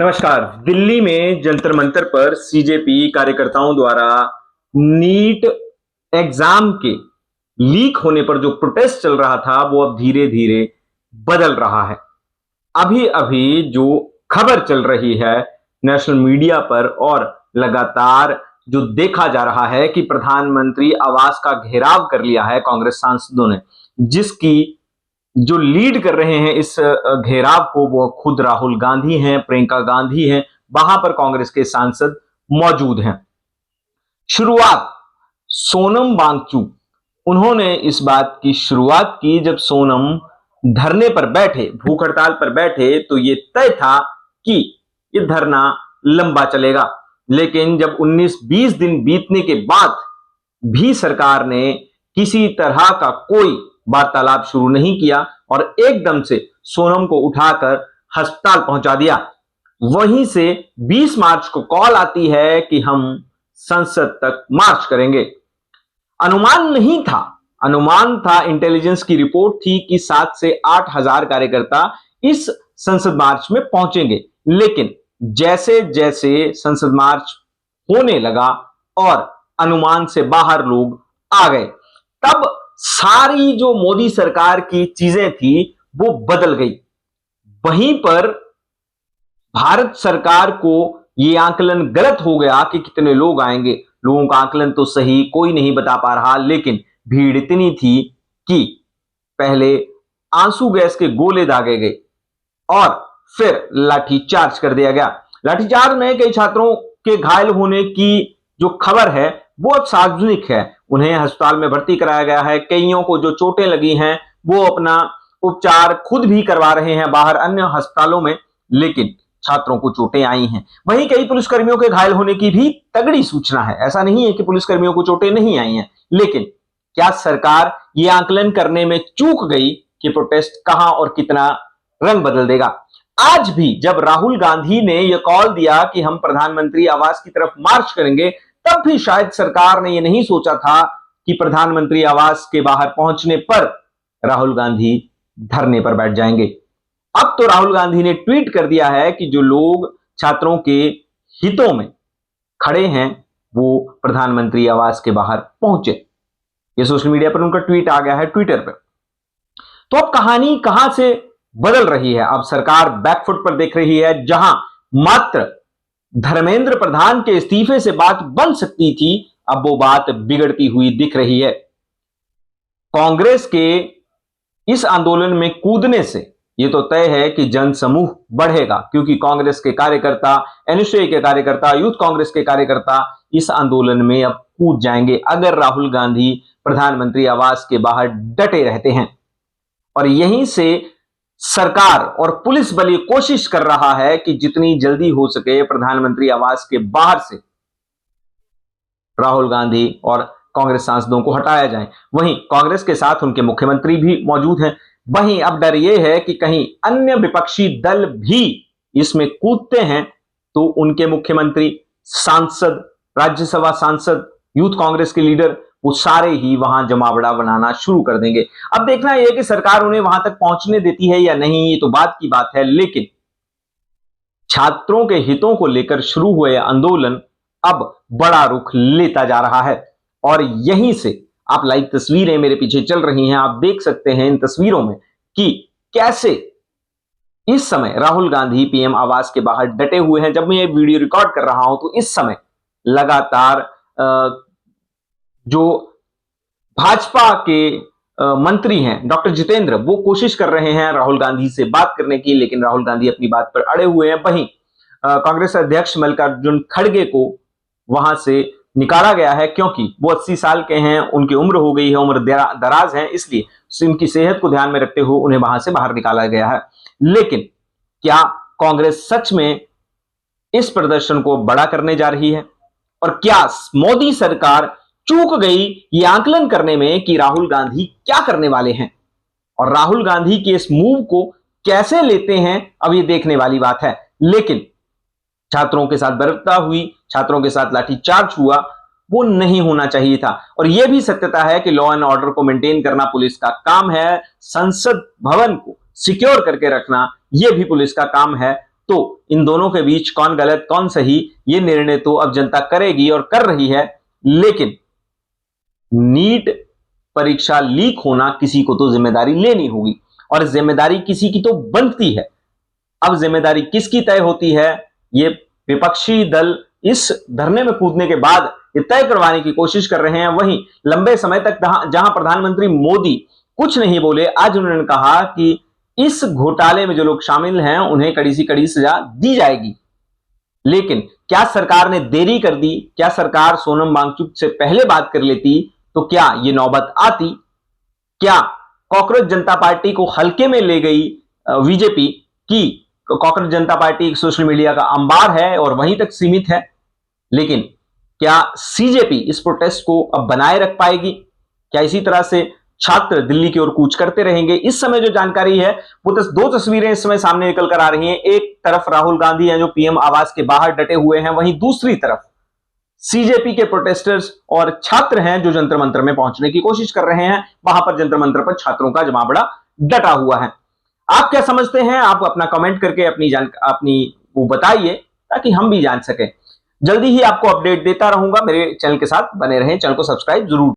नमस्कार। दिल्ली में जंतर मंतर पर सीजेपी कार्यकर्ताओं द्वारा नीट एग्जाम के लीक होने पर जो प्रोटेस्ट चल रहा था वो अब धीरे धीरे बदल रहा है। अभी अभी जो खबर चल रही है नेशनल मीडिया पर और लगातार जो देखा जा रहा है कि प्रधानमंत्री आवास का घेराव कर लिया है कांग्रेस सांसदों ने, जिसकी जो लीड कर रहे हैं इस घेराव को वो खुद राहुल गांधी हैं, प्रियंका गांधी हैं, वहां पर कांग्रेस के सांसद मौजूद हैं। शुरुआत सोनम वांगचुक, उन्होंने इस बात की शुरुआत की जब सोनम धरने पर बैठे, भूख हड़ताल पर बैठे, तो ये तय था कि ये धरना लंबा चलेगा। लेकिन जब 19-20 दिन बीतने के बाद भी सरकार ने किसी तरह का कोई वार्तालाप शुरू नहीं किया और एकदम से सोनम को उठाकर अस्पताल पहुंचा दिया। वहीं से 20 मार्च को कॉल आती है कि हम संसद तक मार्च करेंगे। अनुमान नहीं था, अनुमान था, इंटेलिजेंस की रिपोर्ट थी कि 7 से 8 हजार कार्यकर्ता इस संसद मार्च में पहुंचेंगे। लेकिन जैसे जैसे संसद मार्च होने लगा और अनुमान से बाहर लोग आ गए, तब सारी जो मोदी सरकार की चीजें थी वो बदल गई। वहीं पर भारत सरकार को यह आंकलन गलत हो गया कि कितने लोग आएंगे। लोगों का आंकलन तो सही कोई नहीं बता पा रहा, लेकिन भीड़ इतनी थी कि पहले आंसू गैस के गोले दागे गए और फिर लाठीचार्ज कर दिया गया। लाठीचार्ज में कई छात्रों के घायल होने की जो खबर है वो अब सार्वजनिक है। उन्हें अस्पताल में भर्ती कराया गया है। कईयों को जो चोटें लगी हैं वो अपना उपचार खुद भी करवा रहे हैं बाहर अन्य अस्पतालों में, लेकिन छात्रों को चोटें आई हैं। वहीं कई पुलिसकर्मियों के घायल होने की भी तगड़ी सूचना है। ऐसा नहीं है कि पुलिसकर्मियों को चोटें नहीं आई हैं, लेकिन क्या सरकार ये आंकलन करने में चूक गई कि प्रोटेस्ट कहां और कितना रंग बदल देगा? आज भी जब राहुल गांधी ने यह कॉल दिया कि हम प्रधानमंत्री आवास की तरफ मार्च करेंगे, तब भी शायद सरकार ने यह नहीं सोचा था कि प्रधानमंत्री आवास के बाहर पहुंचने पर राहुल गांधी धरने पर बैठ जाएंगे। अब तो राहुल गांधी ने ट्वीट कर दिया है कि जो लोग छात्रों के हितों में खड़े हैं वो प्रधानमंत्री आवास के बाहर पहुंचे। ये सोशल मीडिया पर उनका ट्वीट आ गया है, ट्विटर पर। तो अब कहानी कहां से बदल रही है? अब सरकार बैकफुट पर देख रही है। जहां मात्र धर्मेंद्र प्रधान के इस्तीफे से बात बन सकती थी, अब वो बात बिगड़ती हुई दिख रही है। कांग्रेस के इस आंदोलन में कूदने से यह तो तय है कि जनसमूह बढ़ेगा, क्योंकि कांग्रेस के कार्यकर्ता, एनएसयूआई के कार्यकर्ता, यूथ कांग्रेस के कार्यकर्ता इस आंदोलन में अब कूद जाएंगे अगर राहुल गांधी प्रधानमंत्री आवास के बाहर डटे रहते हैं। और यहीं से सरकार और पुलिस बल ये कोशिश कर रहा है कि जितनी जल्दी हो सके प्रधानमंत्री आवास के बाहर से राहुल गांधी और कांग्रेस सांसदों को हटाया जाए। वहीं कांग्रेस के साथ उनके मुख्यमंत्री भी मौजूद हैं। वहीं अब डर यह है कि कहीं अन्य विपक्षी दल भी इसमें कूदते हैं तो उनके मुख्यमंत्री, सांसद, राज्यसभा सांसद, यूथ कांग्रेस के लीडर, वो सारे ही वहां जमावड़ा बनाना शुरू कर देंगे। अब देखना यह है कि सरकार उन्हें वहां तक पहुंचने देती है या नहीं, ये तो बात की बात है। लेकिन छात्रों के हितों को लेकर शुरू हुए आंदोलन अब बड़ा रुख लेता जा रहा है। और यहीं से आप लाइव तस्वीरें मेरे पीछे चल रही हैं, आप देख सकते हैं इन तस्वीरों में कि कैसे इस समय राहुल गांधी पीएम आवास के बाहर डटे हुए हैं। जब मैं ये वीडियो रिकॉर्ड कर रहा हूं तो इस समय लगातार जो भाजपा के मंत्री हैं डॉक्टर जितेंद्र, वो कोशिश कर रहे हैं राहुल गांधी से बात करने की, लेकिन राहुल गांधी अपनी बात पर अड़े हुए हैं। वहीं कांग्रेस अध्यक्ष मल्लिकार्जुन खड़गे को वहां से निकाला गया है, क्योंकि वो 80 साल के हैं, उनकी उम्र हो गई है, उम्र दराज है, इसलिए उनकी सेहत को ध्यान में रखते हुए उन्हें वहां से बाहर निकाला गया है। लेकिन क्या कांग्रेस सच में इस प्रदर्शन को बड़ा करने जा रही है? और क्या मोदी सरकार चूक गई ये आंकलन करने में कि राहुल गांधी क्या करने वाले हैं? और राहुल गांधी के इस मूव को कैसे लेते हैं, अब ये देखने वाली बात है। लेकिन छात्रों के साथ बर्बरता हुई, छात्रों के साथ लाठीचार्ज हुआ, वो नहीं होना चाहिए था। और यह भी सत्यता है कि लॉ एंड ऑर्डर को मेंटेन करना पुलिस का काम है, संसद भवन को सिक्योर करके रखना यह भी पुलिस का काम है। तो इन दोनों के बीच कौन गलत कौन सही, ये निर्णय तो अब जनता करेगी और कर रही है। लेकिन नीट परीक्षा लीक होना, किसी को तो जिम्मेदारी लेनी होगी और जिम्मेदारी किसी की तो बनती है। अब जिम्मेदारी किसकी तय होती है, ये विपक्षी दल इस धरने में कूदने के बाद ये तय करवाने की कोशिश कर रहे हैं। वहीं लंबे समय तक जहां प्रधानमंत्री मोदी कुछ नहीं बोले, आज उन्होंने कहा कि इस घोटाले में जो लोग शामिल हैं उन्हें कड़ी से कड़ी सजा दी जाएगी। लेकिन क्या सरकार ने देरी कर दी? क्या सरकार सोनम वांगचुक से पहले बात कर लेती तो क्या ये नौबत आती? क्या कॉकरोच जनता पार्टी को हल्के में ले गई बीजेपी की? कॉकरोच जनता पार्टी सोशल मीडिया का अंबार है और वहीं तक सीमित है। लेकिन क्या सीजेपी इस प्रोटेस्ट को अब बनाए रख पाएगी? क्या इसी तरह से छात्र दिल्ली की ओर कूच करते रहेंगे? इस समय जो जानकारी है वो दो तस्वीरें इस समय सामने निकल कर आ रही हैं। एक तरफ राहुल गांधी हैं जो पीएम आवास के बाहर डटे हुए हैं, वहीं दूसरी तरफ सीजेपी के प्रोटेस्टर्स और छात्र हैं जो जंतर मंतर में पहुंचने की कोशिश कर रहे हैं। वहां पर जंतर मंतर पर छात्रों का जमावड़ा डटा हुआ है। आप क्या समझते हैं? आप अपना कमेंट करके अपनी वो बताइए ताकि हम भी जान सकें। जल्दी ही आपको अपडेट देता रहूंगा। मेरे चैनल के साथ बने रहें, चैनल को सब्सक्राइब जरूर